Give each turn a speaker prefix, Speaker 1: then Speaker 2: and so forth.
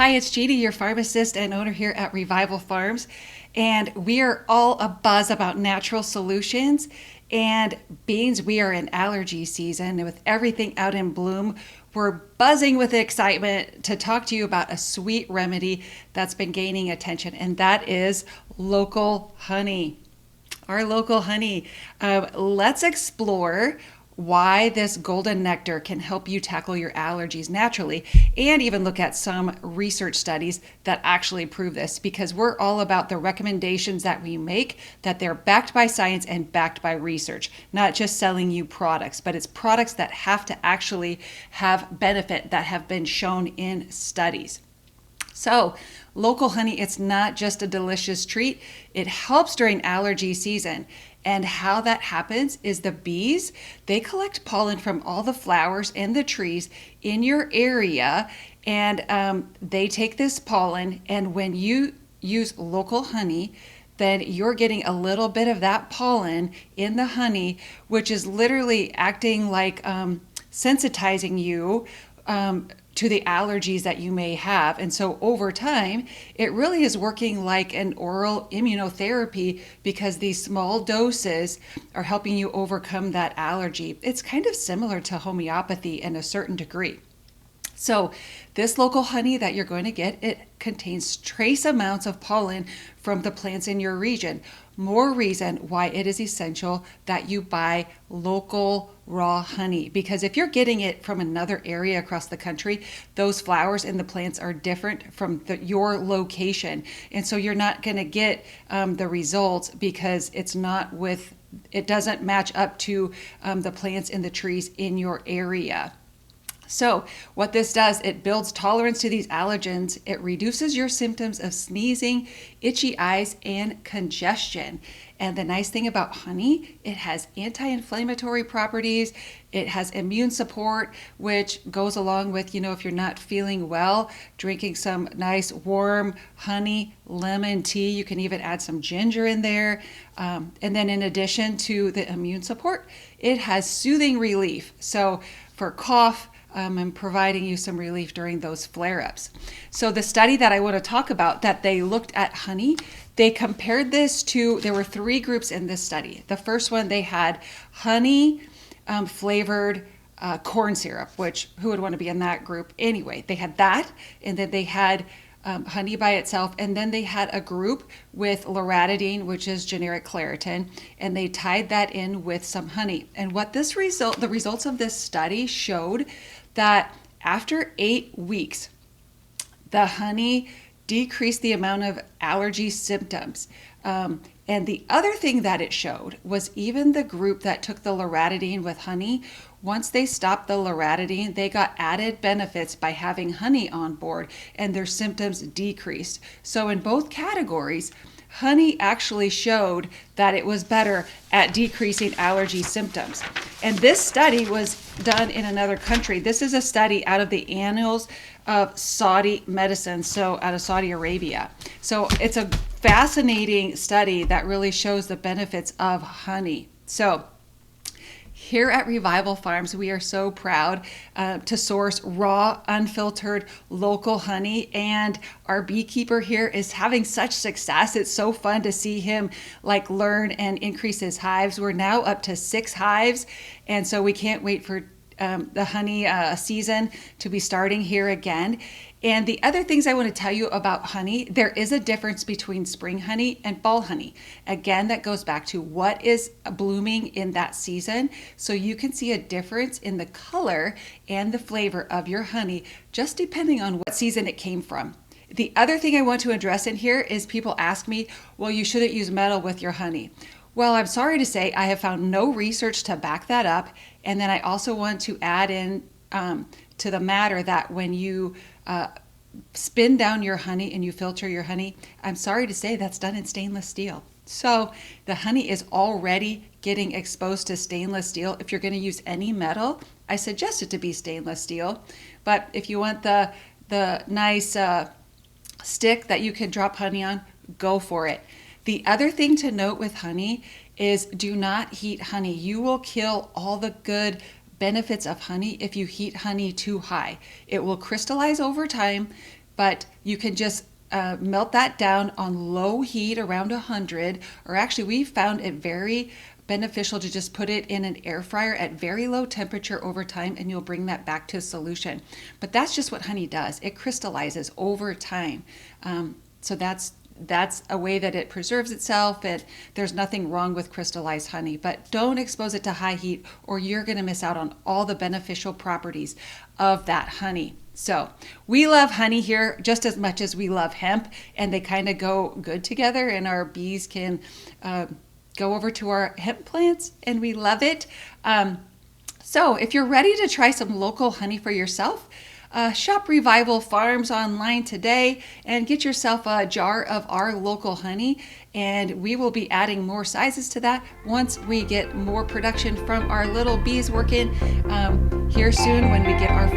Speaker 1: Hi, it's Jeanne, your pharmacist and owner here at Revival Farms, and we are all abuzz about natural solutions. And beans, we are in allergy season, and with everything out in bloom, we're buzzing with excitement to talk to you about a sweet remedy that's been gaining attention, and that is local honey. Our local honey. Let's explore why this golden nectar can help you tackle your allergies naturally, and even look at some research studies that actually prove this, because we're all about the recommendations that we make, that they're backed by science and backed by research, not just selling you products, but it's products that have to actually have benefit that have been shown in studies. So, local honey, it's not just a delicious treat, it helps during allergy season. And how that happens is the bees, they collect pollen from all the flowers and the trees in your area, and they take this pollen, and when you use local honey, then you're getting a little bit of that pollen in the honey, which is literally acting like sensitizing you to the allergies that you may have. And so over time, it really is working like an oral immunotherapy, because these small doses are helping you overcome that allergy. It's kind of similar to homeopathy in a certain degree. So this local honey that you're going to get, it contains trace amounts of pollen from the plants in your region. More reason why it is essential that you buy local raw honey, because if you're getting it from another area across the country, those flowers and the plants are different from your location, and so you're not going to get the results, because it doesn't match up to the plants and the trees in your area. So what this does, it builds tolerance to these allergens. It reduces your symptoms of sneezing, itchy eyes, and congestion. And the nice thing about honey, it has anti-inflammatory properties. It has immune support, which goes along with, if you're not feeling well, drinking some nice warm honey lemon tea. You can even add some ginger in there. And then in addition to the immune support, it has soothing relief. So for cough, and providing you some relief during those flare-ups. So the study that I want to talk about, that they looked at honey, they compared this to, there were 3 groups in this study. The first one, they had honey flavored corn syrup, which who would want to be in that group anyway? They had that, and then they had honey by itself, and then they had a group with loratadine, which is generic Claritin, and they tied that in with some honey. And what the results of this study showed that after 8 weeks, the honey decreased the amount of allergy symptoms. And the other thing that it showed was even the group that took the loratadine with honey, once they stopped the loratadine, they got added benefits by having honey on board, and their symptoms decreased. So in both categories, honey actually showed that it was better at decreasing allergy symptoms. And this study was done in another country. This is a study out of the Annals of Saudi Medicine, so out of Saudi Arabia. So it's a fascinating study that really shows the benefits of honey. So here at Revival Farms, we are so proud to source raw, unfiltered, local honey, and our beekeeper here is having such success. It's so fun to see him learn and increase his hives. We're now up to 6 hives, and so we can't wait for the honey season to be starting here again. And the other things I want to tell you about honey, there is a difference between spring honey and fall honey. Again, that goes back to what is blooming in that season. So you can see a difference in the color and the flavor of your honey, just depending on what season it came from. The other thing I want to address in here is people ask me, well, you shouldn't use metal with your honey. Well, I'm sorry to say I have found no research to back that up. And then I also want to add in to the matter that when you spin down your honey and you filter your honey, I'm sorry to say that's done in stainless steel. So the honey is already getting exposed to stainless steel. If you're going to use any metal, I suggest it to be stainless steel. But if you want the nice stick that you can drop honey on, go for it. The other thing to note with honey is do not heat honey. You will kill all the good benefits of honey if you heat honey too high. It will crystallize over time, but you can just melt that down on low heat around 100, or actually we found it very beneficial to just put it in an air fryer at very low temperature over time, and you'll bring that back to solution. But that's just what honey does. It crystallizes over time. So that's a way that it preserves itself, and there's nothing wrong with crystallized honey. But don't expose it to high heat, or you're going to miss out on all the beneficial properties of that honey. So we love honey here just as much as we love hemp, and they kind of go good together, and our bees can go over to our hemp plants, and we love it. So if you're ready to try some local honey for yourself, shop Revival Farms online today and get yourself a jar of our local honey, and we will be adding more sizes to that once we get more production from our little bees working here soon when we get our